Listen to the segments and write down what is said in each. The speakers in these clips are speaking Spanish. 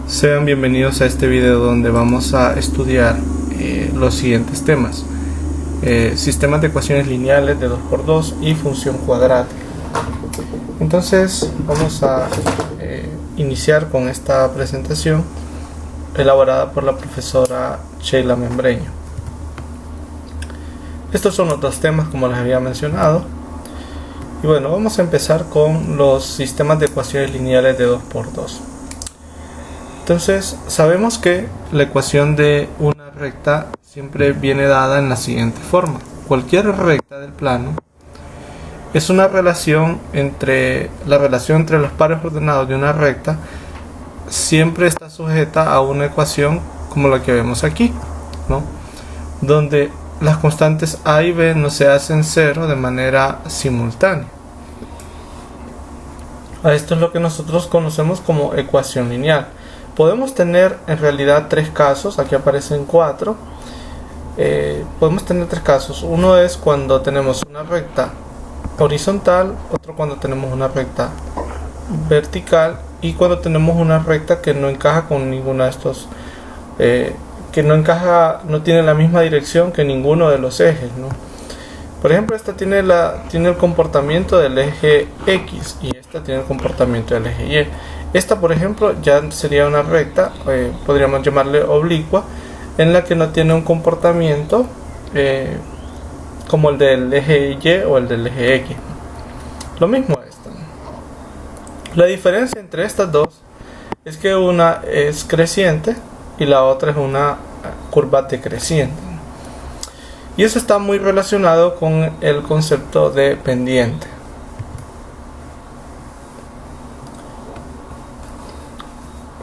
Sean bienvenidos a este video donde vamos a estudiar los siguientes temas: sistemas de ecuaciones lineales de 2×2 y función cuadrática. Entonces vamos a iniciar con esta presentación elaborada por la profesora Sheila Membreño. Estos son los dos temas, como les había mencionado. Y bueno, vamos a empezar con los sistemas de ecuaciones lineales de 2×2. Entonces, sabemos que la ecuación de una recta siempre viene dada en la siguiente forma. Cualquier recta del plano es una relación entre los pares ordenados de una recta, siempre está sujeta a una ecuación como la que vemos aquí, ¿no? Donde las constantes a y b no se hacen cero de manera simultánea. A esto es lo que nosotros conocemos como ecuación lineal. Podemos tener en realidad tres casos, aquí aparecen cuatro. Podemos tener tres casos. Uno es cuando tenemos una recta horizontal, otro cuando tenemos una recta vertical y cuando tenemos una recta que no encaja con ninguno de estos, no tiene la misma dirección que ninguno de los ejes, ¿no? Por ejemplo, esta tiene el comportamiento del eje X y esta tiene el comportamiento del eje Y. Esta, por ejemplo, ya sería una recta, podríamos llamarle oblicua, en la que no tiene un comportamiento como el del eje Y o el del eje X. Lo mismo esta. La diferencia entre estas dos es que una es creciente y la otra es una curva decreciente. Y eso está muy relacionado con el concepto de pendiente.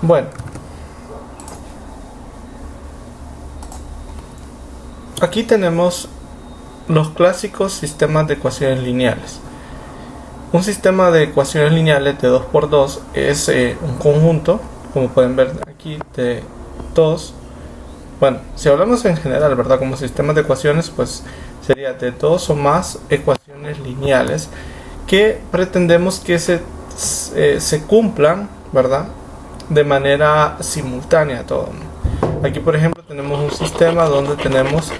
Bueno, aquí tenemos los clásicos sistemas de ecuaciones lineales. Un sistema de ecuaciones lineales de 2×2 es un conjunto, como pueden ver aquí, de dos. Bueno, si hablamos en general, ¿verdad? Como sistemas de ecuaciones, pues sería de dos o más ecuaciones lineales que pretendemos que se cumplan, ¿verdad?, de manera simultánea todo, ¿no? Aquí, por ejemplo, tenemos un sistema donde tenemos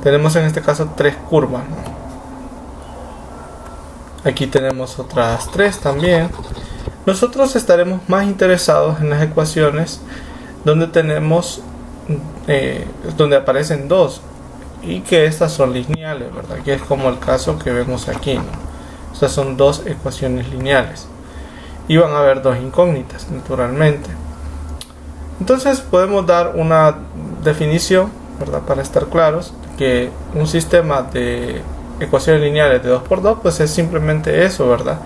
tenemos en este caso tres curvas, ¿no? Aquí tenemos otras tres también. Nosotros estaremos más interesados en las ecuaciones donde tenemos donde aparecen dos y que estas son lineales, ¿verdad? Que es como el caso que vemos aquí, ¿no? Estas son dos ecuaciones lineales y van a haber dos incógnitas, naturalmente. Entonces podemos dar una definición, ¿verdad?, para estar claros, que un sistema de ecuaciones lineales de 2×2 pues es simplemente eso, ¿verdad?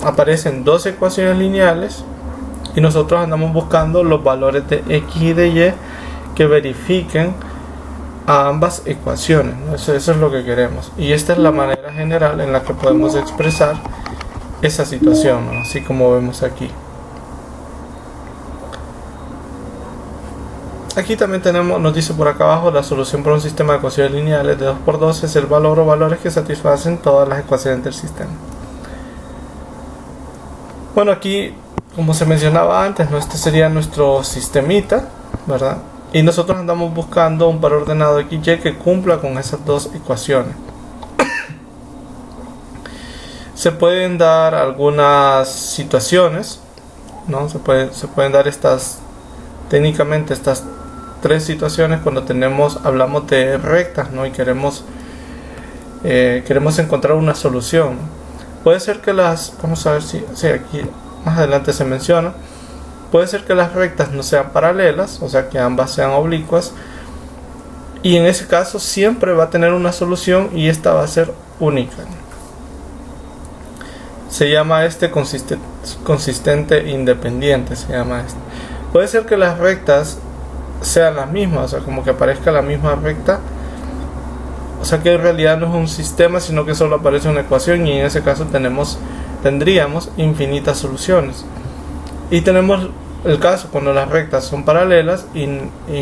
Aparecen dos ecuaciones lineales y nosotros andamos buscando los valores de X y de Y que verifiquen a ambas ecuaciones, ¿no? Eso es lo que queremos, y esta es la manera general en la que podemos expresar esa situación, ¿no? Así como vemos aquí. Aquí también nos dice por acá abajo: la solución para un sistema de ecuaciones lineales de 2×2 es el valor o valores que satisfacen todas las ecuaciones del sistema. Bueno, aquí, como se mencionaba antes, ¿no?, este sería nuestro sistemita, ¿verdad? Y nosotros andamos buscando un par ordenado XY que cumpla con esas dos ecuaciones. Se pueden dar algunas situaciones, ¿no? Se pueden dar técnicamente estas tres situaciones cuando hablamos de rectas, ¿no? Y queremos encontrar una solución. Puede ser que vamos a ver si aquí más adelante se menciona. Puede ser que las rectas no sean paralelas, o sea que ambas sean oblicuas, y en ese caso siempre va a tener una solución y esta va a ser única. Se llama consistente independiente, se llama este. Puede ser que las rectas sean las mismas, o sea, como que aparezca la misma recta, o sea que en realidad no es un sistema, sino que solo aparece una ecuación, y en ese caso tendríamos infinitas soluciones. Y tenemos el caso cuando las rectas son paralelas y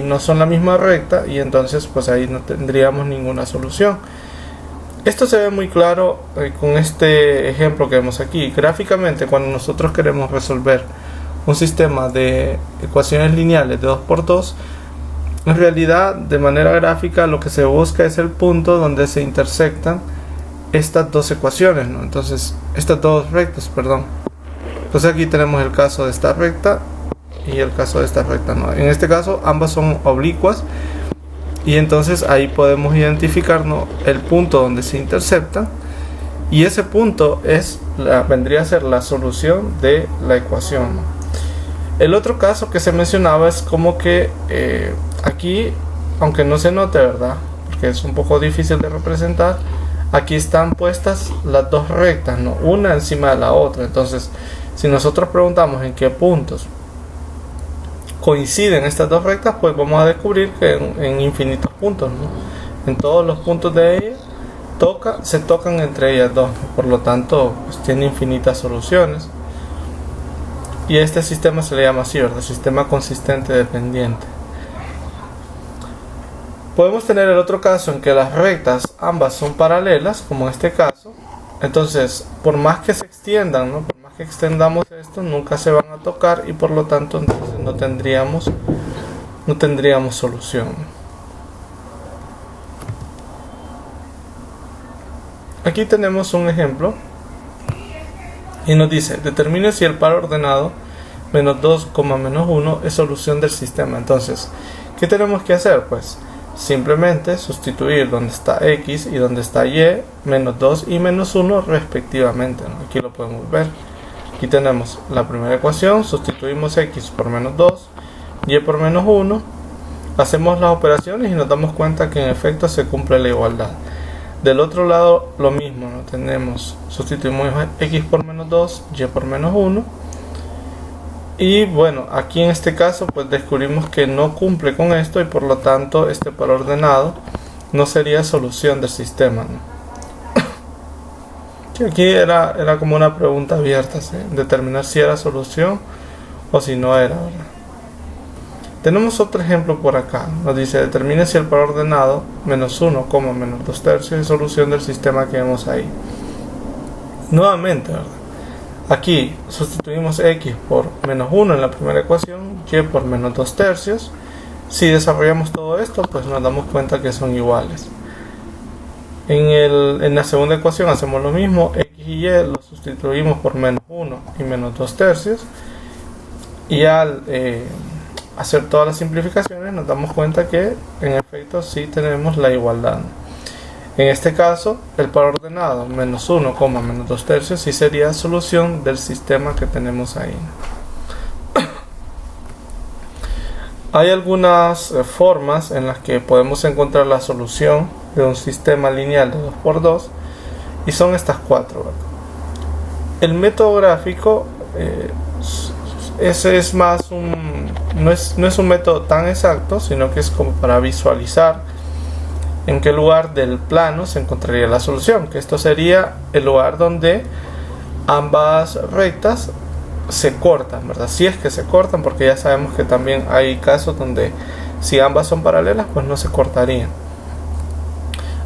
no son la misma recta, y entonces pues ahí no tendríamos ninguna solución. Esto se ve muy claro con este ejemplo que vemos aquí. Gráficamente, cuando nosotros queremos resolver un sistema de ecuaciones lineales de 2×2, en realidad de manera gráfica lo que se busca es el punto donde se intersectan estas dos ecuaciones, ¿no? Entonces, estas dos rectas, perdón. Entonces aquí tenemos el caso de esta recta y el caso de esta recta, ¿no? En este caso ambas son oblicuas y entonces ahí podemos identificarnos el punto donde se interceptan, y ese punto vendría a ser la solución de la ecuación, ¿no? El otro caso que se mencionaba es como que aquí, aunque no se note, ¿verdad? Porque es un poco difícil de representar, aquí están puestas las dos rectas, ¿no? Una encima de la otra. Entonces, si nosotros preguntamos en qué puntos coinciden estas dos rectas, pues vamos a descubrir que en infinitos puntos, ¿no? En todos los puntos de ellas se tocan entre ellas dos, por lo tanto pues tiene infinitas soluciones, y este sistema se le llama así, ¿verdad? Sistema consistente dependiente. Podemos tener el otro caso en que las rectas ambas son paralelas, como en este caso. Entonces, por más que se extiendan, ¿no? Por más que extendamos esto, nunca se van a tocar, y por lo tanto entonces no tendríamos solución. Aquí tenemos un ejemplo y nos dice: determine si el par ordenado menos 2, menos 1 es solución del sistema. Entonces, ¿qué tenemos que hacer? Pues simplemente sustituir donde está x y donde está y, menos 2 y menos 1 respectivamente, ¿no? Aquí lo podemos ver. Aquí tenemos la primera ecuación, sustituimos x por menos 2, y por menos 1, hacemos las operaciones y nos damos cuenta que en efecto se cumple la igualdad. Del otro lado lo mismo, ¿no? Sustituimos x por menos 2, y por menos 1, y bueno, aquí en este caso pues descubrimos que no cumple con esto, y por lo tanto este par ordenado no sería solución del sistema, ¿no? Aquí era como una pregunta abierta, ¿sí? Determinar si era solución o si no era, ¿verdad? Tenemos otro ejemplo por acá. Nos dice: determine si el par ordenado menos 1, menos 2/3 es solución del sistema que vemos ahí. Nuevamente, ¿verdad? Aquí sustituimos x por menos 1 en la primera ecuación, y por menos 2/3. Si desarrollamos todo esto, pues nos damos cuenta que son iguales. En la segunda ecuación hacemos lo mismo, x y y lo sustituimos por menos 1 y menos 2/3, y al hacer todas las simplificaciones nos damos cuenta que en efecto sí tenemos la igualdad. En este caso, el par ordenado menos 1, menos 2/3 sí sería solución del sistema que tenemos ahí. Hay algunas formas en las que podemos encontrar la solución de un sistema lineal de 2×2, y son estas cuatro, ¿verdad? El método gráfico ese es más no es un método tan exacto, sino que es como para visualizar en qué lugar del plano se encontraría la solución, que esto sería el lugar donde ambas rectas se cortan, ¿verdad? Si es que se cortan, porque ya sabemos que también hay casos donde si ambas son paralelas, pues no se cortarían.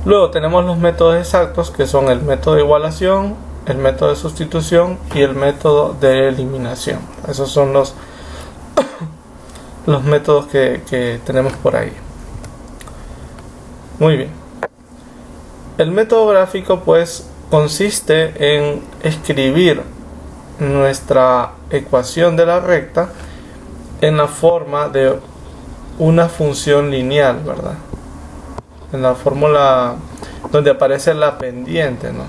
Luego tenemos los métodos exactos, que son el método de igualación, el método de sustitución y el método de eliminación. Esos son los métodos que tenemos por ahí. Muy bien. El método gráfico pues consiste en escribir nuestra ecuación de la recta en la forma de una función lineal, ¿verdad? En la fórmula donde aparece la pendiente, ¿no?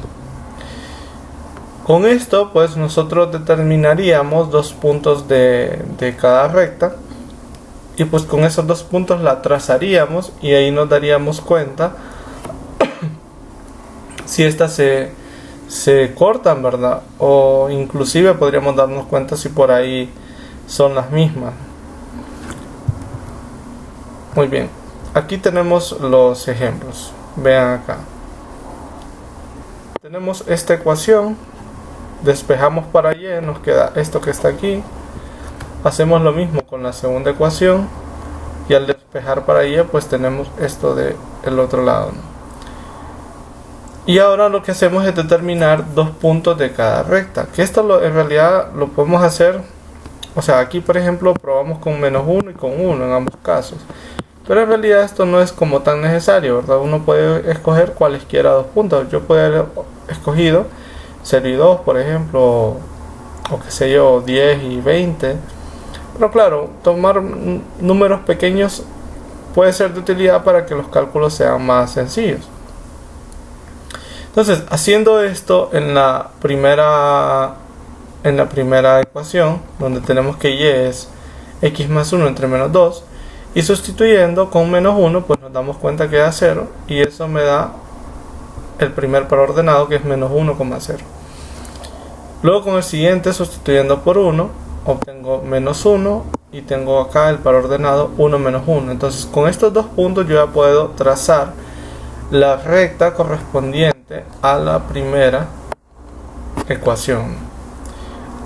Con esto pues nosotros determinaríamos dos puntos de cada recta, y pues con esos dos puntos la trazaríamos, y ahí nos daríamos cuenta si estas se cortan, ¿verdad? O inclusive podríamos darnos cuenta si por ahí son las mismas. Muy bien, aquí tenemos los ejemplos. Vean acá. Tenemos esta ecuación, despejamos para y, nos queda esto que está aquí. Hacemos lo mismo con la segunda ecuación, y al despejar para y pues tenemos esto del otro lado, ¿no? Y ahora lo que hacemos es determinar dos puntos de cada recta, que en realidad lo podemos hacer, o sea, aquí por ejemplo probamos con -1 y con 1 en ambos casos, pero en realidad esto no es como tan necesario, ¿verdad? Uno puede escoger cualesquiera dos puntos. Yo puedo haber escogido 0 y 2, por ejemplo, o qué sé yo, 10 y 20, pero claro, tomar números pequeños puede ser de utilidad para que los cálculos sean más sencillos. Entonces, haciendo esto en la primera ecuación, donde tenemos que y es x más 1 entre menos 2, y sustituyendo con -1, pues nos damos cuenta que da 0, y eso me da el primer par ordenado, que es -1,0. Luego con el siguiente, sustituyendo por 1, obtengo -1, y tengo acá el par ordenado 1 menos 1. Entonces, con estos dos puntos yo ya puedo trazar la recta correspondiente a la primera ecuación.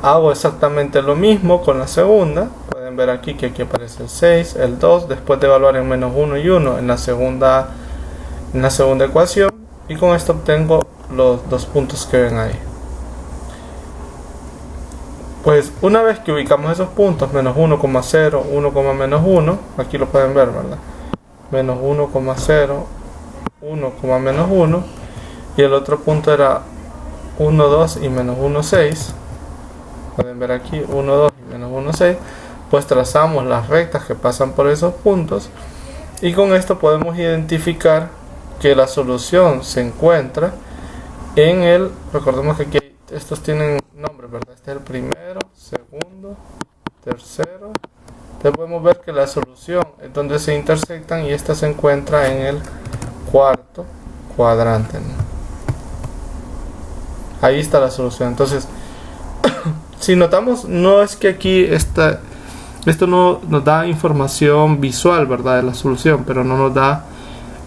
Hago exactamente lo mismo con la segunda. Pueden ver aquí que aquí aparece el 6, el 2, después de evaluar en -1 y 1 en la segunda ecuación, y con esto obtengo los dos puntos que ven ahí. Pues una vez que ubicamos esos puntos, -1,0, 1,-1, aquí lo pueden ver, ¿verdad? -1,0, 1,-1, y el otro punto era 1, 2 y -1, 6. Pueden ver aquí 1, 2 y -1, 6. Pues trazamos las rectas que pasan por esos puntos, y con esto podemos identificar que la solución se encuentra en el, recordemos que aquí estos tienen nombres, ¿verdad? Este es el primero, segundo, tercero. Entonces podemos ver que la solución es donde se intersectan, y esta se encuentra en el cuarto cuadrante, ¿no? Ahí está la solución. Entonces, si notamos, no es que aquí esto no nos da información visual, ¿verdad?, de la solución, pero no nos da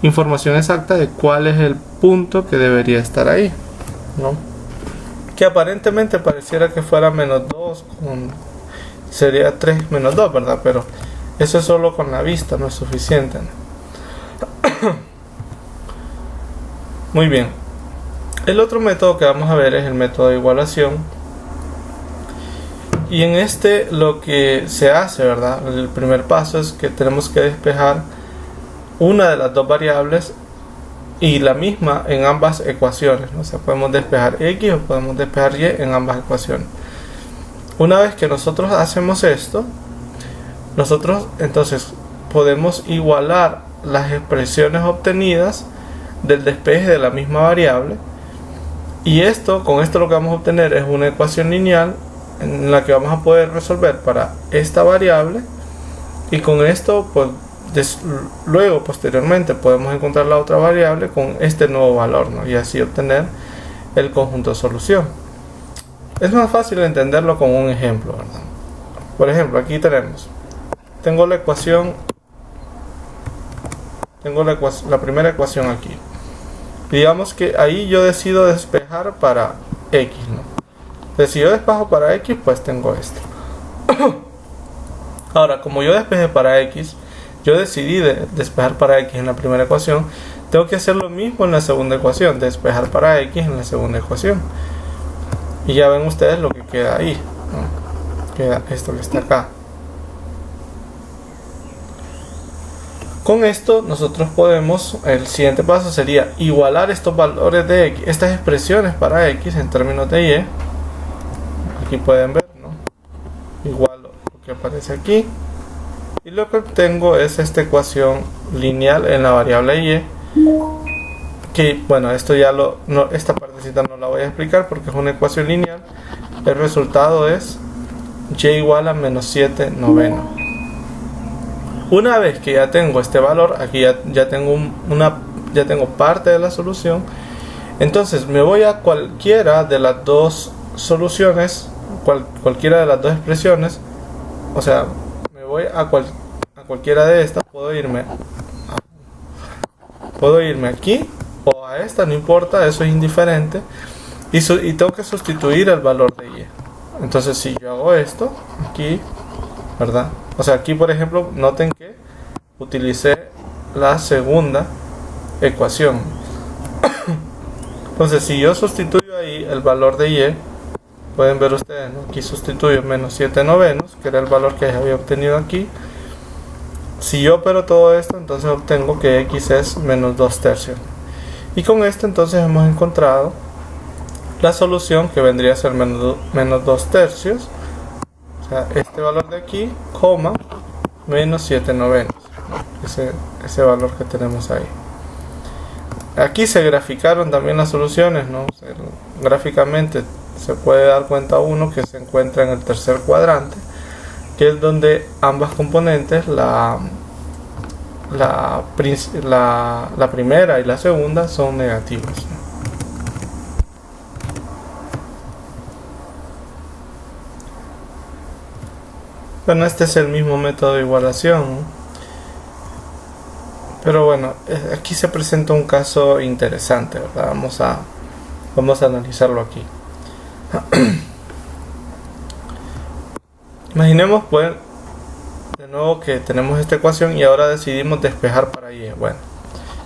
información exacta de cuál es el punto que debería estar ahí, ¿no? Que aparentemente pareciera que fuera -2, sería 3 menos 2, ¿verdad? Pero eso es solo con la vista, no es suficiente, ¿no? Muy bien. El otro método que vamos a ver es el método de igualación. Y en este lo que se hace, ¿verdad? El primer paso es que tenemos que despejar una de las dos variables y la misma en ambas ecuaciones, ¿no? O sea, podemos despejar x o podemos despejar y en ambas ecuaciones. Una vez que nosotros hacemos esto, nosotros entonces podemos igualar las expresiones obtenidas del despeje de la misma variable, y con esto lo que vamos a obtener es una ecuación lineal en la que vamos a poder resolver para esta variable, y con esto pues luego posteriormente podemos encontrar la otra variable con este nuevo valor, ¿no? Y así obtener el conjunto de solución. Es más fácil entenderlo con un ejemplo, ¿verdad? Por ejemplo, aquí tengo la ecuación, la primera ecuación aquí. Digamos que ahí yo decido despejar para x, ¿no? Entonces, si yo despejo para x, pues tengo esto. Ahora, como yo despejé para x, yo decidí despejar para x en la primera ecuación, tengo que hacer lo mismo en la segunda ecuación, despejar para x en la segunda ecuación. Y ya ven ustedes lo que queda ahí, ¿no? Queda esto que está acá. Con esto nosotros podemos, el siguiente paso sería igualar estos valores de x, estas expresiones para x en términos de y. Aquí pueden ver, ¿no? Igual lo que aparece aquí, y lo que obtengo es esta ecuación lineal en la variable y, que bueno, esto ya esta partecita no la voy a explicar porque es una ecuación lineal. El resultado es y igual a -7 noveno. Una vez que ya tengo este valor, aquí ya tengo parte de la solución. Entonces me voy a cualquiera de las dos soluciones, cualquiera de las dos expresiones. O sea, me voy a cualquiera de estas. Puedo irme aquí o a esta, no importa, eso es indiferente. Y tengo que sustituir el valor de y. Entonces, si yo hago esto aquí, ¿verdad? O sea, aquí por ejemplo, noten que utilicé la segunda ecuación. Entonces si yo sustituyo ahí el valor de y, pueden ver ustedes, ¿no? Aquí sustituyo menos 7 novenos, que era el valor que había obtenido aquí. Si yo opero todo esto, entonces obtengo que x es menos 2 tercios. Y con esto entonces hemos encontrado la solución, que vendría a ser menos 2 tercios. O sea, este valor de aquí, coma, menos 7 novenos. Ese valor que tenemos ahí. Aquí se graficaron también las soluciones, ¿no? O sea, gráficamente se puede dar cuenta uno que se encuentra en el tercer cuadrante, que es donde ambas componentes, la primera y la segunda, son negativas, ¿no? Bueno, este es el mismo método de igualación, ¿no? Pero bueno, aquí se presenta un caso interesante, ¿verdad? Vamos a analizarlo aquí. Imaginemos pues de nuevo que tenemos esta ecuación y ahora decidimos despejar para y. Bueno,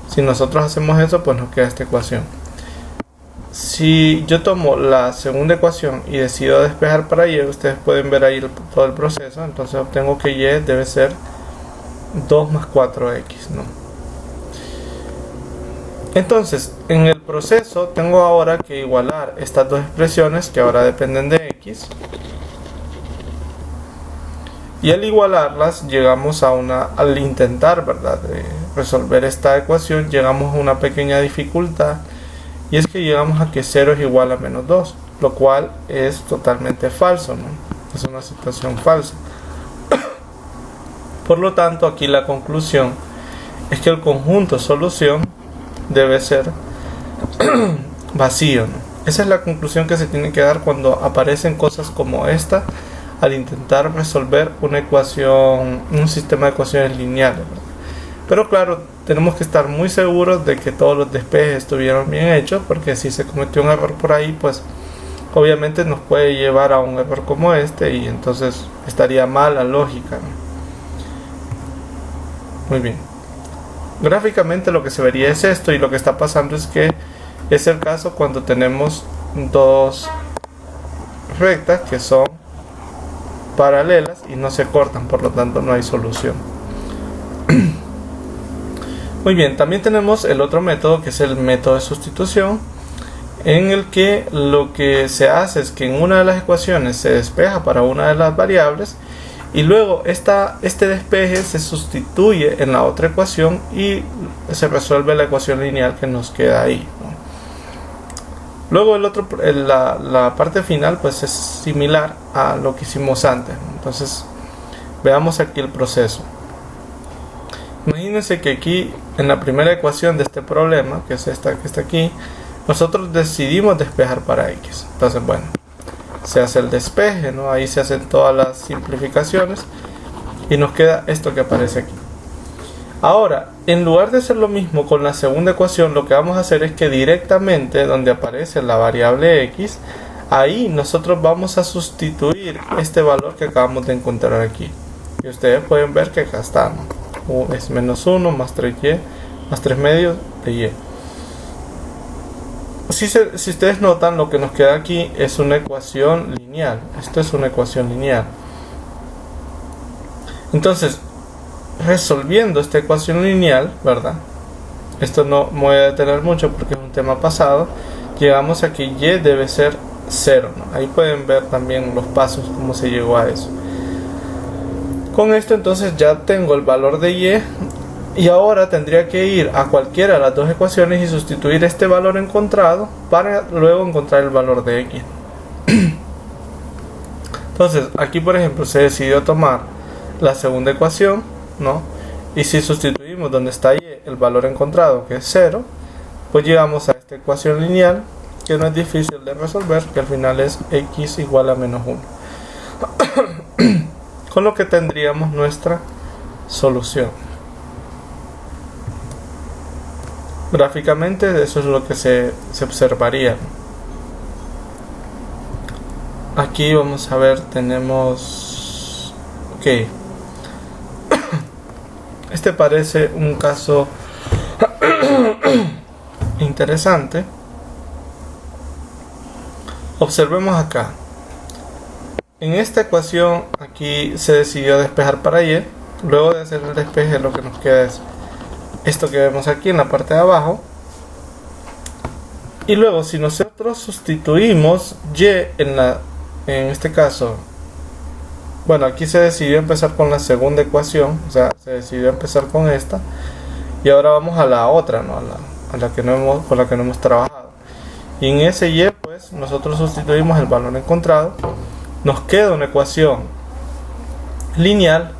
si nosotros hacemos eso, pues nos queda esta ecuación. Si yo tomo la segunda ecuación y decido despejar para y, ustedes pueden ver ahí todo el proceso. Entonces obtengo que y debe ser 2 más 4x, ¿no? Entonces, en el proceso tengo ahora que igualar estas dos expresiones que ahora dependen de x. Y al igualarlas llegamos al intentar, ¿verdad?, de resolver esta ecuación, llegamos a una pequeña dificultad. Y es que llegamos a que 0 es igual a menos 2, lo cual es totalmente falso, ¿no? Es una situación falsa. Por lo tanto, aquí la conclusión es que el conjunto solución debe ser vacío, ¿no? Esa es la conclusión que se tiene que dar cuando aparecen cosas como esta al intentar resolver una ecuación, un sistema de ecuaciones lineales, ¿verdad? Pero claro, tenemos que estar muy seguros de que todos los despejes estuvieron bien hechos, porque si se cometió un error por ahí, pues obviamente nos puede llevar a un error como este y entonces estaría mal la lógica, ¿no? Muy bien. Gráficamente lo que se vería es esto, y lo que está pasando es que es el caso cuando tenemos dos rectas que son paralelas y no se cortan, por lo tanto no hay solución. Muy bien, también tenemos el otro método, que es el método de sustitución, en el que lo que se hace es que en una de las ecuaciones se despeja para una de las variables y luego este despeje se sustituye en la otra ecuación y se resuelve la ecuación lineal que nos queda ahí, ¿no? Luego la parte final pues es similar a lo que hicimos antes, ¿no? Entonces veamos aquí el proceso. Imagínense que aquí en la primera ecuación de este problema, que es esta que está aquí, nosotros decidimos despejar para x. Entonces bueno, se hace el despeje, ¿no? Ahí se hacen todas las simplificaciones y nos queda esto que aparece aquí. Ahora, en lugar de hacer lo mismo con la segunda ecuación, lo que vamos a hacer es que directamente donde aparece la variable x, ahí nosotros vamos a sustituir este valor que acabamos de encontrar aquí. Y ustedes pueden ver que acá está, ¿no? Es menos 1 más 3y más 3 medios de y. Si ustedes notan, lo que nos queda aquí es una ecuación lineal. Esto es una ecuación lineal. Entonces, resolviendo esta ecuación lineal, ¿verdad? Esto no me voy a detener mucho porque es un tema pasado. Llegamos a que y debe ser 0, ¿no? Ahí pueden ver también los pasos, cómo se llegó a eso. Con esto entonces ya tengo el valor de y ahora tendría que ir a cualquiera de las dos ecuaciones y sustituir este valor encontrado para luego encontrar el valor de x. Entonces aquí por ejemplo se decidió tomar la segunda ecuación, ¿no? Y si sustituimos donde está y el valor encontrado, que es 0, pues llegamos a esta ecuación lineal que no es difícil de resolver, que al final es x igual a menos 1. Con lo que tendríamos nuestra solución. Gráficamente eso es lo que se observaría. Aquí vamos a ver, tenemos... Ok. Este parece un caso interesante. Observemos acá. En esta ecuación aquí se decidió despejar para y. Luego de hacer el despeje, lo que nos queda es esto que vemos aquí en la parte de abajo. Y luego, si nosotros sustituimos y en este caso, bueno, aquí se decidió empezar con la segunda ecuación, o sea, se decidió empezar con esta, y ahora vamos a la otra, ¿no? a la que no hemos, con la que no hemos trabajado. Y en ese y, pues, nosotros sustituimos el valor encontrado, nos queda una ecuación lineal,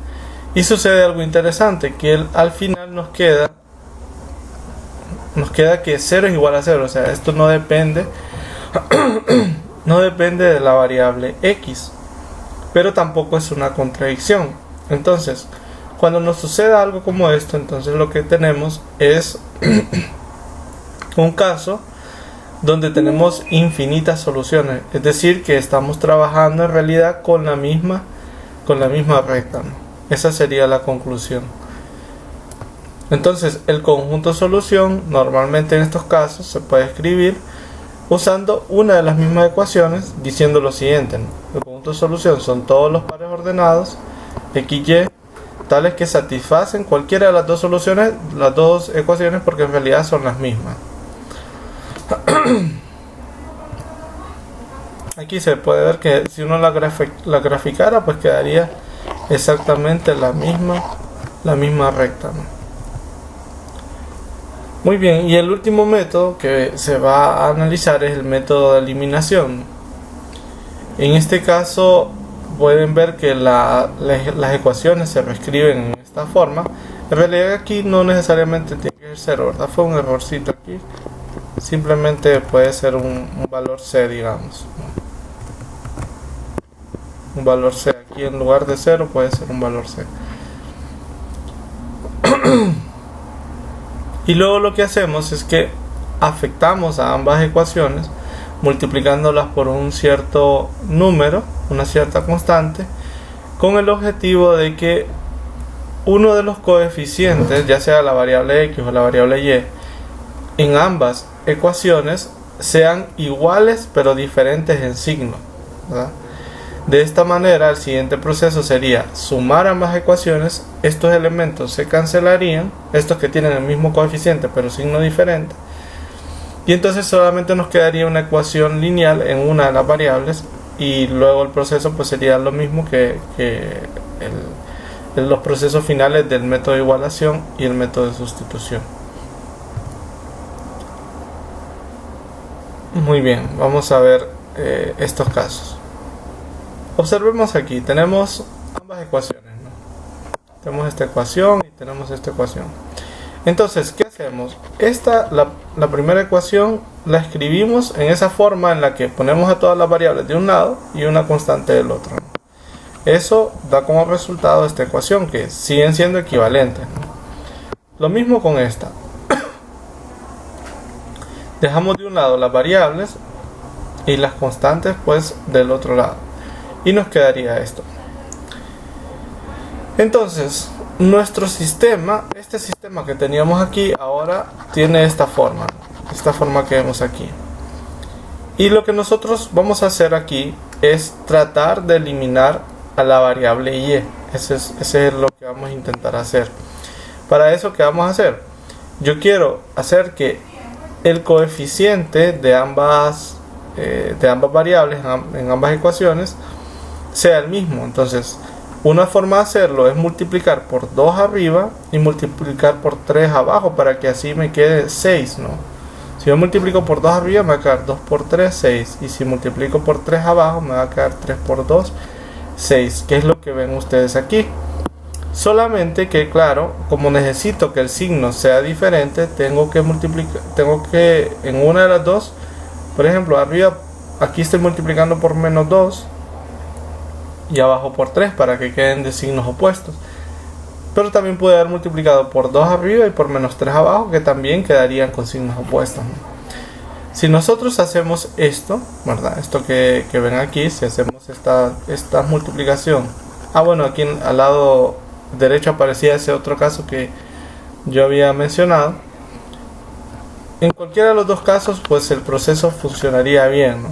y sucede algo interesante, que al final nos queda que 0 es igual a 0, o sea, esto no depende no depende de la variable x, pero tampoco es una contradicción. Entonces, cuando nos suceda algo como esto, entonces lo que tenemos es un caso donde tenemos infinitas soluciones, es decir, que estamos trabajando en realidad con la misma recta, ¿no? Esa sería la conclusión. Entonces, el conjunto solución normalmente en estos casos se puede escribir usando una de las mismas ecuaciones, diciendo lo siguiente, ¿no? El conjunto solución son todos los pares ordenados XY tales que satisfacen cualquiera de las dos soluciones, las dos ecuaciones, porque en realidad son las mismas. Aquí se puede ver que si uno la graficara, pues quedaría exactamente la misma recta, ¿no? Muy bien, y el último método que se va a analizar es el método de eliminación. En este caso pueden ver que las ecuaciones se reescriben en esta forma. En realidad aquí no necesariamente tiene que ser 0, ¿verdad? Fue un errorcito aquí. Simplemente puede ser un valor C, digamos. Un valor C. Aquí en lugar de 0 puede ser un valor C. Y luego lo que hacemos es que afectamos a ambas ecuaciones multiplicándolas por un cierto número, una cierta constante, con el objetivo de que uno de los coeficientes, ya sea la variable x o la variable y, en ambas ecuaciones sean iguales pero diferentes en signo, ¿verdad? De esta manera, el siguiente proceso sería sumar ambas ecuaciones. Estos elementos se cancelarían, estos que tienen el mismo coeficiente pero signo diferente, y entonces solamente nos quedaría una ecuación lineal en una de las variables, y luego el proceso pues sería lo mismo que los procesos finales del método de igualación y el método de sustitución. Muy bien, vamos a ver estos casos. Observemos aquí, tenemos ambas ecuaciones, ¿no? Tenemos esta ecuación y tenemos esta ecuación. Entonces, ¿qué hacemos? La primera ecuación la escribimos en esa forma en la que ponemos a todas las variables de un lado y una constante del otro, ¿no? Eso da como resultado esta ecuación, que siguen siendo equivalentes, ¿no? Lo mismo con esta. Dejamos de un lado las variables y las constantes pues del otro lado. Y nos quedaría esto. Entonces, nuestro sistema, este sistema que teníamos aquí, ahora tiene esta forma que vemos aquí. Y lo que nosotros vamos a hacer aquí es tratar de eliminar a la variable y. Ese es lo que vamos a intentar hacer. Para eso, ¿qué vamos a hacer? Yo quiero hacer que el coeficiente de ambas variables en ambas ecuaciones sea el mismo. Entonces, una forma de hacerlo es multiplicar por 2 arriba y multiplicar por 3 abajo, para que así me quede 6, ¿no? Si yo multiplico por 2 arriba me va a quedar 2 por 3, 6, y si multiplico por 3 abajo me va a quedar 3 por 2, 6, que es lo que ven ustedes aquí. Solamente que, claro, como necesito que el signo sea diferente, tengo que en una de las dos, por ejemplo, arriba aquí estoy multiplicando por menos 2 y abajo por 3 para que queden de signos opuestos, pero también puede haber multiplicado por 2 arriba y por menos 3 abajo, que también quedarían con signos opuestos, ¿no? Si nosotros hacemos esto, ¿verdad? Esto que ven aquí, si hacemos esta multiplicación, bueno, aquí al lado derecho aparecía ese otro caso que yo había mencionado. En cualquiera de los dos casos pues el proceso funcionaría bien, ¿no?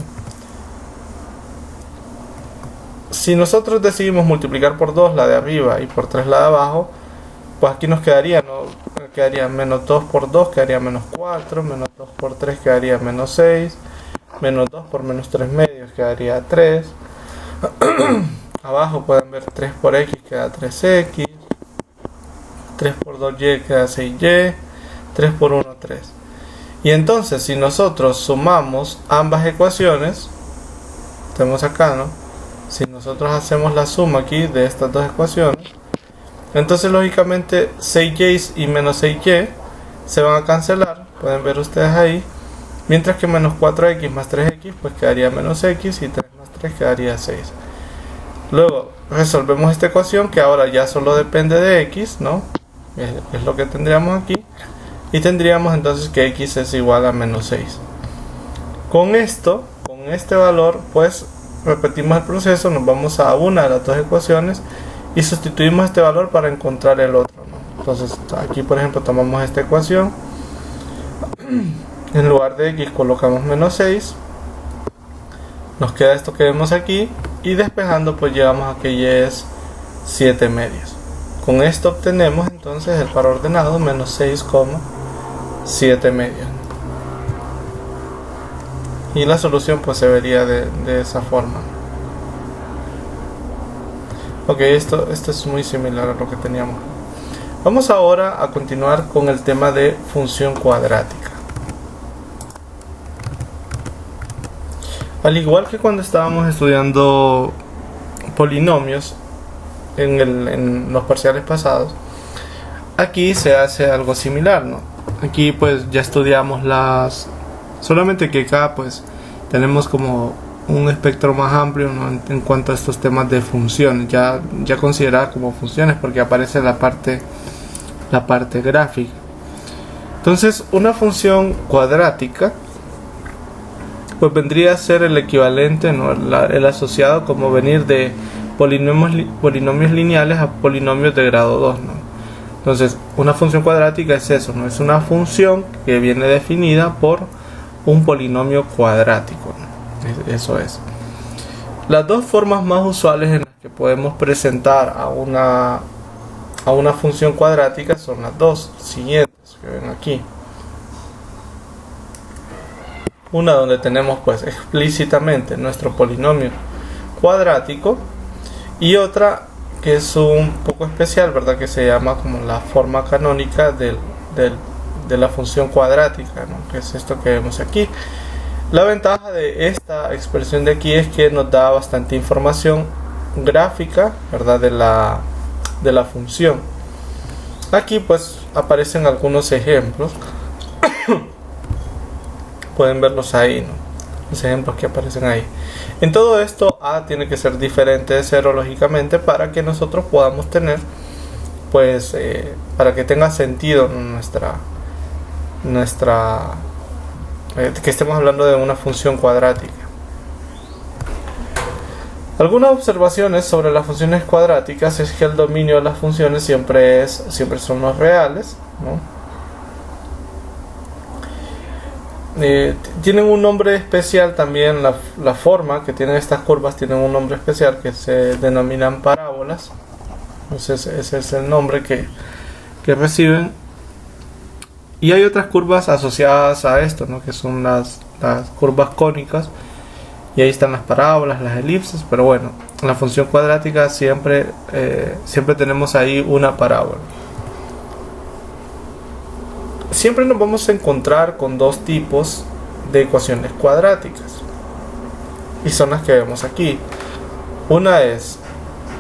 si nosotros decidimos multiplicar por 2 la de arriba y por 3 la de abajo, pues aquí nos quedaría, ¿no? Quedaría menos 2 por 2, quedaría menos 4, menos 2 por 3 quedaría menos 6, menos 2 por menos 3 medios quedaría 3. Abajo pueden ver 3 por x queda 3x, 3 por 2y queda 6y, 3 por 1 3. Y entonces si nosotros sumamos ambas ecuaciones, tenemos acá, ¿no? Si nosotros hacemos la suma aquí de estas dos ecuaciones, entonces lógicamente 6y y menos 6y se van a cancelar, pueden ver ustedes ahí, mientras que menos 4x más 3x pues quedaría menos x y 3 más 3 quedaría 6. Luego resolvemos esta ecuación que ahora ya solo depende de x, ¿no? Es lo que tendríamos aquí, y tendríamos entonces que x es igual a menos 6. Con esto, con este valor, pues repetimos el proceso, nos vamos a una de las dos ecuaciones y sustituimos este valor para encontrar el otro, ¿no? Entonces aquí por ejemplo tomamos esta ecuación, en lugar de x colocamos menos 6, nos queda esto que vemos aquí, y despejando pues llegamos a que y es 7 medios. Con esto obtenemos entonces el par ordenado menos 6,7 medios. Y la solución pues se vería de esa forma. Ok, esto es muy similar a lo que teníamos. Vamos ahora a continuar con el tema de función cuadrática. Al igual que cuando estábamos estudiando polinomios en los parciales pasados, aquí se hace algo similar, ¿no? Aquí pues ya estudiamos solamente que acá pues tenemos como un espectro más amplio, ¿no? En cuanto a estos temas de funciones, ya consideradas como funciones porque aparece la parte gráfica. Entonces una función cuadrática pues vendría a ser el equivalente, ¿no? El asociado como venir de polinomios lineales a polinomios de grado 2, ¿no? Entonces una función cuadrática es eso, ¿no? Es una función que viene definida por un polinomio cuadrático, ¿no? Eso es. Las dos formas más usuales en las que podemos presentar a una función cuadrática son las dos siguientes que ven aquí. Una donde tenemos pues explícitamente nuestro polinomio cuadrático, y otra que es un poco especial, ¿verdad? Que se llama como la forma canónica de la función cuadrática, ¿no? Que es esto que vemos aquí. La ventaja de esta expresión de aquí es que nos da bastante información gráfica, ¿verdad? De la función. Aquí pues aparecen algunos ejemplos. Pueden verlos ahí, ¿no? Los ejemplos que aparecen ahí. En todo esto a tiene que ser diferente de 0 lógicamente para que nosotros podamos tener pues para que tenga sentido que estemos hablando de una función cuadrática. Algunas observaciones sobre las funciones cuadráticas es que el dominio de las funciones siempre son los reales, ¿no? Tienen un nombre especial también, la forma que tienen estas curvas tienen un nombre especial que se denominan parábolas. Entonces ese es el nombre que reciben. Y hay otras curvas asociadas a esto, ¿no? Que son las curvas cónicas, y ahí están las parábolas, las elipses. Pero bueno, en la función cuadrática siempre tenemos ahí una parábola. Siempre nos vamos a encontrar con dos tipos de ecuaciones cuadráticas, y son las que vemos aquí. Una es,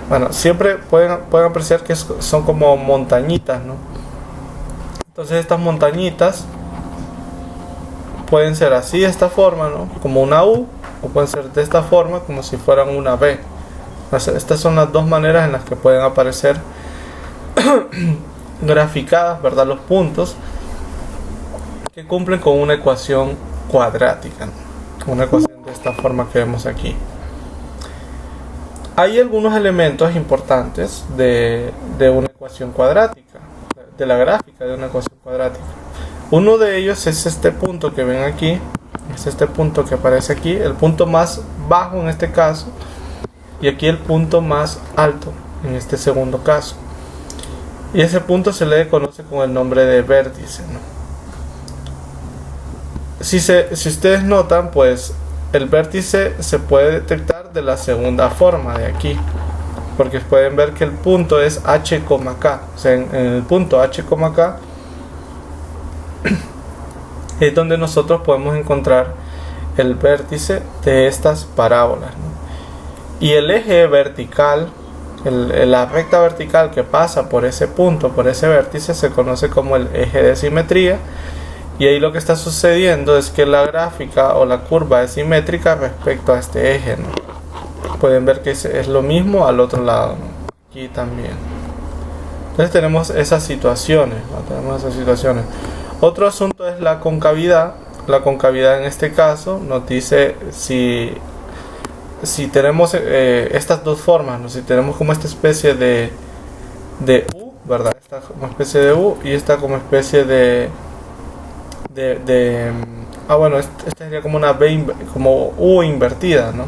bueno, siempre pueden apreciar que son como montañitas, ¿no? Entonces estas montañitas pueden ser así, de esta forma, ¿no? Como una U, o pueden ser de esta forma, como si fueran una B. Entonces, estas son las dos maneras en las que pueden aparecer graficadas, ¿verdad? Los puntos que cumplen con una ecuación cuadrática, ¿no? Una ecuación de esta forma que vemos aquí. Hay algunos elementos importantes de una ecuación cuadrática, de la gráfica de una ecuación cuadrática. Uno de ellos es este punto que ven aquí, es este punto que aparece aquí, el punto más bajo en este caso, y aquí el punto más alto en este segundo caso. Y ese punto se le conoce con el nombre de vértice, ¿no? Si ustedes notan, pues el vértice se puede detectar de la segunda forma de aquí, porque pueden ver que el punto es h, k. O sea, en el punto h, k es donde nosotros podemos encontrar el vértice de estas parábolas, ¿no? Y el eje vertical, la recta vertical que pasa por ese punto, por ese vértice, se conoce como el eje de simetría. Y ahí lo que está sucediendo es que la gráfica o la curva es simétrica respecto a este eje, ¿no? Pueden ver que es lo mismo al otro lado, ¿no? Aquí también. Entonces tenemos esas situaciones, ¿no? Otro asunto es la concavidad. La concavidad en este caso nos dice si tenemos estas dos formas, ¿no? Si tenemos como esta especie de U, ¿verdad? Esta como especie de U y esta como especie bueno, esta sería como una B, como U invertida, ¿no?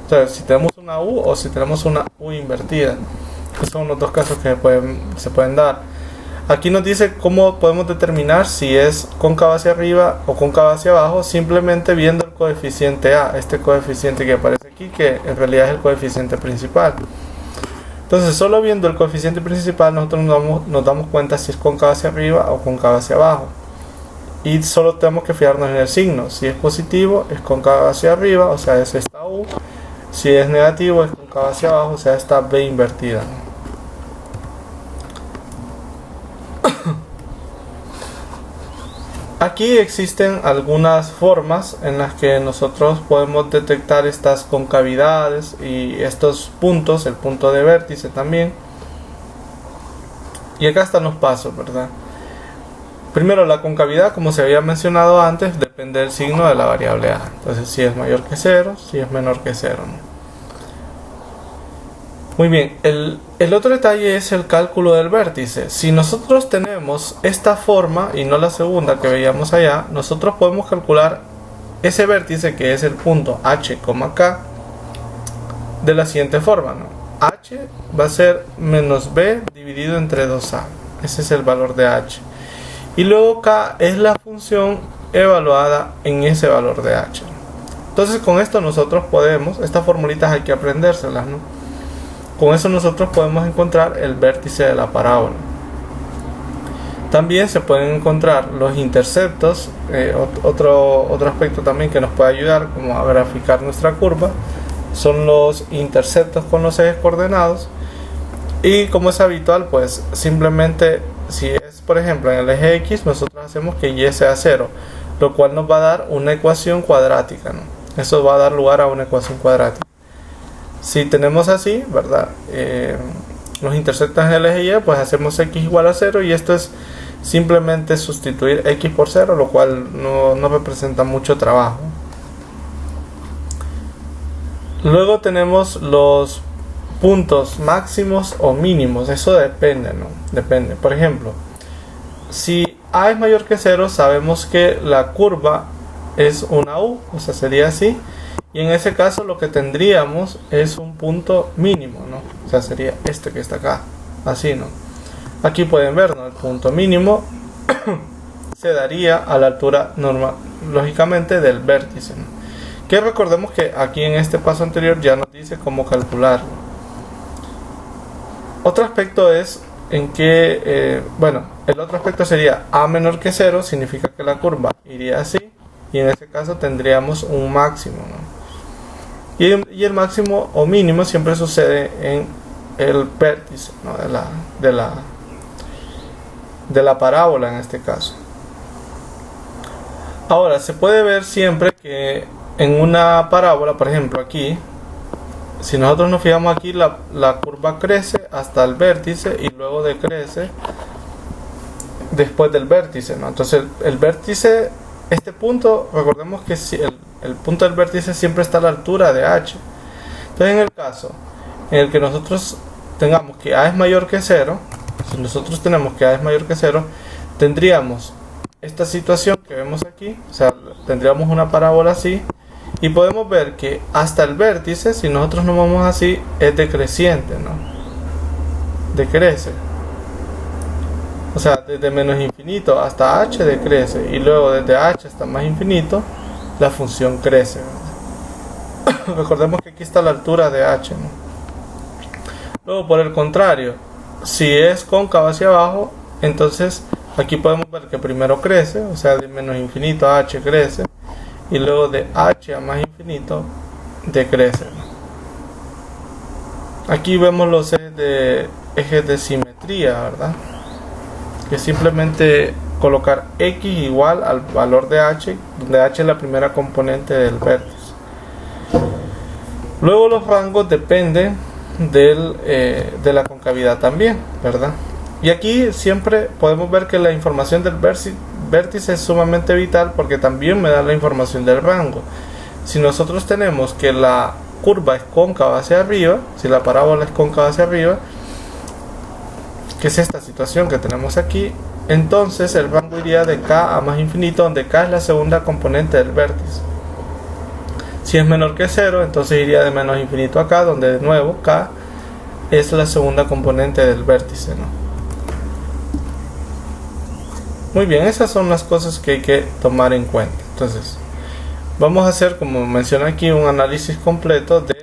O sea, si tenemos una U o si tenemos una U invertida. Esos son los dos casos que se pueden dar. Aquí nos dice cómo podemos determinar si es cóncava hacia arriba o cóncava hacia abajo, simplemente viendo el coeficiente A, este coeficiente que aparece aquí, que en realidad es el coeficiente principal. Entonces, solo viendo el coeficiente principal, nosotros nos damos cuenta si es cóncava hacia arriba o cóncava hacia abajo. Y solo tenemos que fijarnos en el signo. Si es positivo, es cóncava hacia arriba, o sea, es esta U. Si es negativo, es cóncava hacia abajo, o sea, esta B invertida, ¿no? Aquí existen algunas formas en las que nosotros podemos detectar estas concavidades y estos puntos, el punto de vértice también. Y acá están los pasos, ¿verdad? Primero, la concavidad, como se había mencionado antes, depende del signo de la variable A. Entonces, si es mayor que 0, si es menor que 0, ¿no? Muy bien, el otro detalle es el cálculo del vértice. Si nosotros tenemos esta forma y no la segunda que veíamos allá, nosotros podemos calcular ese vértice, que es el punto h, k, de la siguiente forma, ¿no? H va a ser menos b dividido entre 2a. Ese es el valor de h. Y luego k es la función evaluada en ese valor de h. Entonces, con esto nosotros podemos, estas formulitas hay que aprendérselas, ¿no? Con eso nosotros podemos encontrar el vértice de la parábola. También se pueden encontrar los interceptos, otro aspecto también que nos puede ayudar como a graficar nuestra curva, son los interceptos con los ejes coordenados. Y como es habitual, pues simplemente si es por ejemplo en el eje X, nosotros hacemos que Y sea 0, lo cual nos va a dar una ecuación cuadrática, ¿no? Eso va a dar lugar a una ecuación cuadrática. Si tenemos así, ¿verdad? Los interceptos en el eje Y, pues hacemos X igual a 0 y esto es simplemente sustituir X por 0, lo cual no representa mucho trabajo. Luego tenemos los puntos máximos o mínimos, eso depende, ¿no? Depende. Por ejemplo, si A es mayor que 0, sabemos que la curva es una U, o sea, sería así. Y en ese caso lo que tendríamos es un punto mínimo, ¿no? O sea, sería este que está acá, así, ¿no? Aquí pueden ver, ¿no? El punto mínimo se daría a la altura normal, lógicamente, del vértice, ¿no? Que recordemos que aquí en este paso anterior ya nos dice cómo calcularlo. Otro aspecto es en que, el otro aspecto sería A menor que 0, significa que la curva iría así. Y en este caso tendríamos un máximo, ¿no? Y el máximo o mínimo siempre sucede en el vértice, ¿no? de la parábola en este caso. Ahora, se puede ver siempre que en una parábola, por ejemplo aquí, si nosotros nos fijamos aquí, la curva crece hasta el vértice y luego decrece después del vértice, ¿no? Entonces el vértice, este punto, recordemos que si el punto del vértice siempre está a la altura de h. Entonces, en el caso en el que nosotros tengamos que A es mayor que 0, si nosotros tenemos que A es mayor que 0, tendríamos esta situación que vemos aquí, o sea, tendríamos una parábola así, Y podemos ver que hasta el vértice, si nosotros nos vamos así, es decreciente, ¿no? Decrece. O sea, desde menos infinito hasta h decrece. Y luego desde h hasta más infinito, la función crece, ¿verdad? Recordemos que aquí está la altura de h, ¿no? Luego, por el contrario, si es cóncava hacia abajo, entonces aquí podemos ver que primero crece, o sea, de menos infinito a h crece, y luego de h a más infinito decrece. Aquí vemos los ejes de simetría, ¿verdad? Que simplemente colocar x igual al valor de h, donde h es la primera componente del vértice. Luego los rangos dependen de la concavidad también, ¿verdad? Y aquí siempre podemos ver que la información del vértice es sumamente vital, porque también me da la información del rango. Si nosotros tenemos que la curva es cóncava hacia arriba, si la parábola es cóncava hacia arriba, que es esta situación que tenemos aquí, entonces el rango iría de k a más infinito, donde k es la segunda componente del vértice. Si es menor que 0, entonces iría de menos infinito a k, donde de nuevo k es la segunda componente del vértice, ¿no? Muy bien, esas son las cosas que hay que tomar en cuenta. Entonces, vamos a hacer, como mencioné aquí, un análisis completo de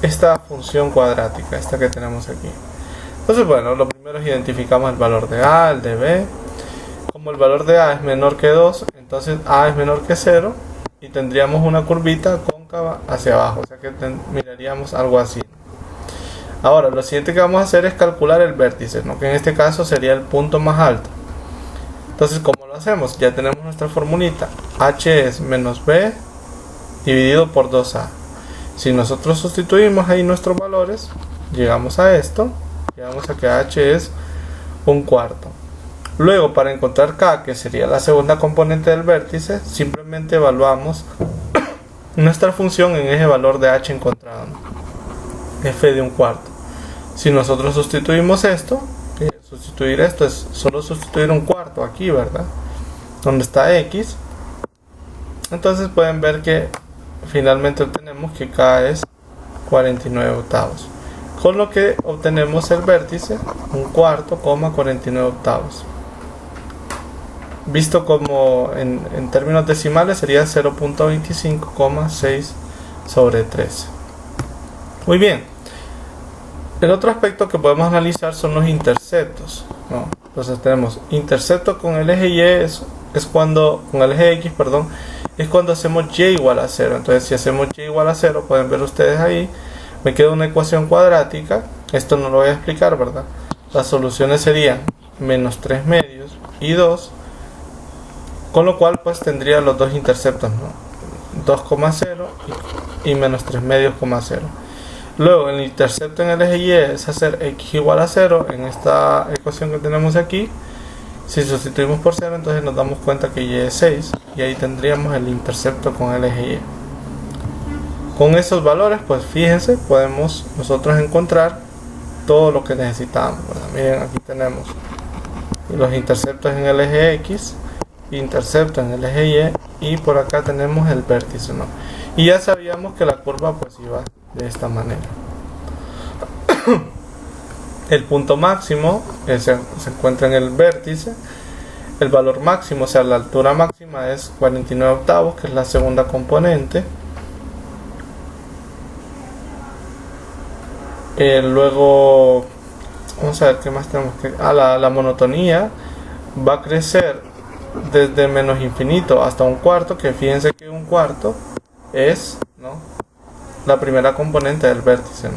esta función cuadrática, esta que tenemos aquí. Entonces, bueno, lo primero es identificamos el valor de a, el de b. Como el valor de a es menor que 2, entonces a es menor que 0, y tendríamos una curvita cóncava hacia abajo, o sea que miraríamos algo así. Ahora, lo siguiente que vamos a hacer es calcular el vértice, ¿no? Que en este caso sería el punto más alto. Entonces, ¿cómo lo hacemos? Ya tenemos nuestra formulita. H es menos b dividido por 2a. Si nosotros sustituimos ahí nuestros valores, llegamos a esto. Llegamos a que h es 1/4. Luego, para encontrar k, que sería la segunda componente del vértice, simplemente evaluamos nuestra función en ese valor de h encontrado, ¿no? F de 1/4. Si nosotros sustituimos esto, sustituir esto es solo sustituir 1/4 aquí, ¿verdad? Donde está x. Entonces pueden ver que finalmente obtenemos que k es 49/8. Con lo que obtenemos el vértice 1/4, 49/8. Visto como en términos decimales sería 0.25,6 sobre 13. Muy bien. El otro aspecto que podemos analizar son los interceptos, ¿no? Entonces tenemos intercepto con el eje y es cuando, con el eje x, perdón, es cuando hacemos y igual a 0. Entonces si hacemos y igual a 0, pueden ver ustedes ahí, me queda una ecuación cuadrática. Esto no lo voy a explicar, ¿verdad? Las soluciones serían menos 3 medios y 2, con lo cual pues tendría los dos interceptos, ¿no? 2,0 y menos 3 medios, 0. Luego el intercepto en el eje y es hacer x igual a 0 en esta ecuación que tenemos aquí. Si sustituimos por 0, entonces nos damos cuenta que y es 6, y ahí tendríamos el intercepto con el eje y. Con esos valores, pues fíjense, podemos nosotros encontrar todo lo que necesitamos, ¿verdad? Miren, aquí tenemos los interceptos en el eje x, intercepto en el eje y por acá tenemos el vértice, ¿no? Y ya sabíamos que la curva pues iba de esta manera. El punto máximo se encuentra en el vértice. El valor máximo, o sea, la altura máxima es 49/8, que es la segunda componente. Luego, vamos a ver qué más tenemos que... la monotonía va a crecer desde menos infinito hasta 1/4, que fíjense que 1/4 es, ¿no?, la primera componente del vértice, ¿no?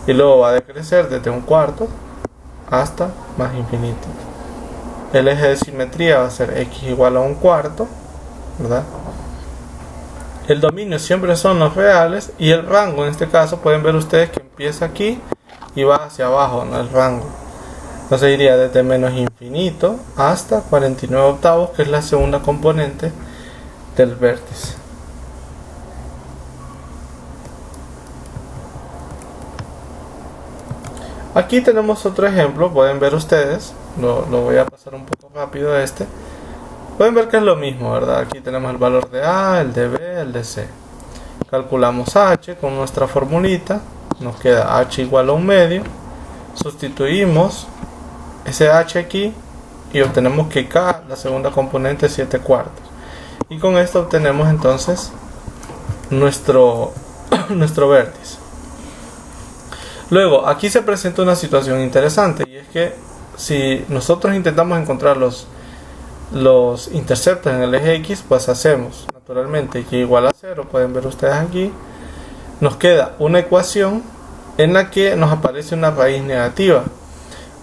Y luego va a decrecer desde 1/4 hasta más infinito. El eje de simetría va a ser x igual a 1/4, ¿verdad? El dominio siempre son los reales, y el rango en este caso pueden ver ustedes que empieza aquí y va hacia abajo, ¿no?, el rango. Entonces iría desde menos infinito hasta 49/8, que es la segunda componente del vértice. Aquí tenemos otro ejemplo, pueden ver ustedes, lo voy a pasar un poco rápido a este. Pueden ver que es lo mismo, ¿verdad? Aquí tenemos el valor de a, el de b, el de C. Calculamos H con nuestra formulita, nos queda H igual a 1/2, sustituimos ese H aquí y obtenemos que K, la segunda componente, es 7/4. Y con esto obtenemos entonces nuestro vértice. Luego, aquí se presenta una situación interesante, y es que si nosotros intentamos encontrar los interceptos en el eje X, pues hacemos naturalmente y igual a 0, pueden ver ustedes aquí, nos queda una ecuación en la que nos aparece una raíz negativa,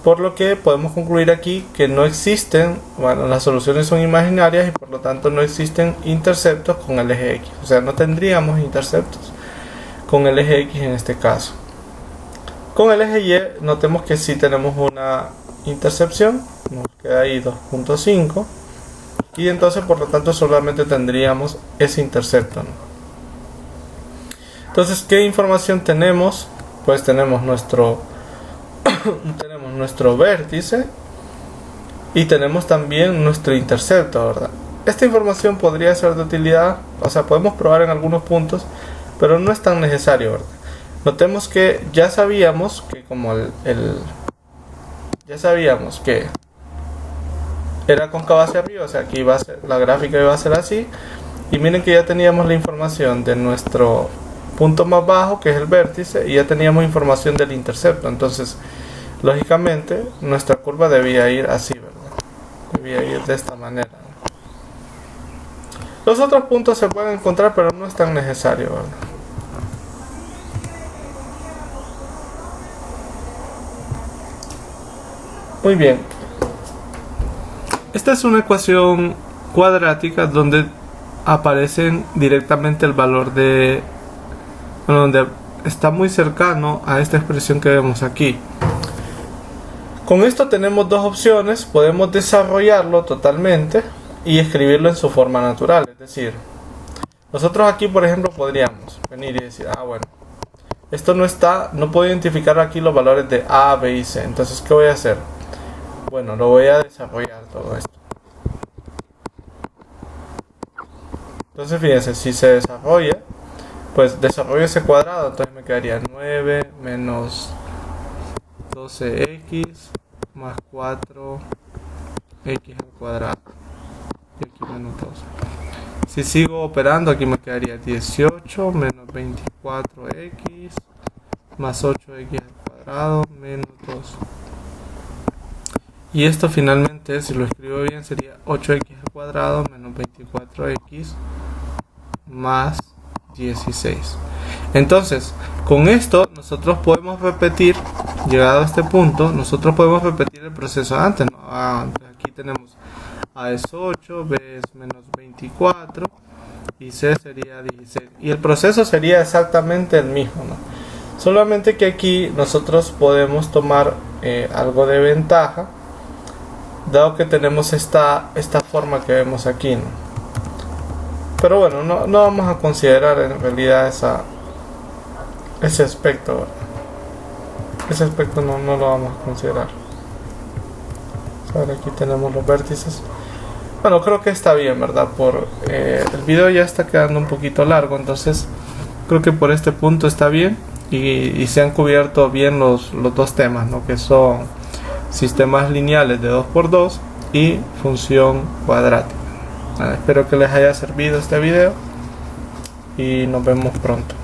por lo que podemos concluir aquí que no existen, bueno, las soluciones son imaginarias y por lo tanto no existen interceptos con el eje X, o sea, no tendríamos interceptos con el eje X en este caso. Con el eje Y notemos que sí tenemos una intercepción, nos queda ahí 2.5, y entonces por lo tanto solamente tendríamos ese intercepto, ¿no? Entonces, ¿qué información tenemos? Pues tenemos nuestro vértice y tenemos también nuestro intercepto, ¿verdad? Esta información podría ser de utilidad, o sea, podemos probar en algunos puntos, pero no es tan necesario, ¿verdad? Notemos que ya sabíamos que como ya sabíamos que era cóncava hacia arriba, o sea, aquí iba a ser, la gráfica iba a ser así, y miren que ya teníamos la información de nuestro punto más bajo, que es el vértice, y ya teníamos información del intercepto. Entonces, lógicamente, nuestra curva debía ir así, ¿verdad? Debía ir de esta manera. Los otros puntos se pueden encontrar, pero no es tan necesario, ¿verdad? Muy bien. Esta es una ecuación cuadrática donde aparecen directamente el valor de... Bueno, donde está muy cercano a esta expresión que vemos aquí. Con esto tenemos dos opciones. Podemos desarrollarlo totalmente y escribirlo en su forma natural. Es decir, nosotros aquí, por ejemplo, podríamos venir y decir, bueno, esto no puedo identificar aquí los valores de A, B y C. Entonces, ¿qué voy a hacer? Bueno, lo voy a desarrollar todo esto. Entonces, fíjense, si se desarrolla, pues desarrollo ese cuadrado, entonces me quedaría 9 menos 12x más 4x al cuadrado. Y aquí menos 12. Si sigo operando, aquí me quedaría 18 menos 24x más 8x al cuadrado menos 2. Y esto finalmente, si lo escribo bien, sería 8x al cuadrado menos 24x más 16. Entonces, con esto nosotros podemos repetir, llegado a este punto, nosotros podemos repetir el proceso antes, ¿no? Aquí tenemos A es 8, B es menos 24 y C sería 16. Y el proceso sería exactamente el mismo, ¿no? Solamente que aquí nosotros podemos tomar algo de ventaja, dado que tenemos esta forma que vemos aquí, ¿no? Pero bueno, no vamos a considerar en realidad ese aspecto, ¿verdad? Ese aspecto no lo vamos a considerar. Ahora aquí tenemos los vértices. Bueno, creo que está bien, ¿verdad? El video ya está quedando un poquito largo, entonces creo que por este punto está bien y se han cubierto bien los dos temas, ¿no? Que son sistemas lineales de 2×2 y función cuadrática. Espero que les haya servido este video y nos vemos pronto.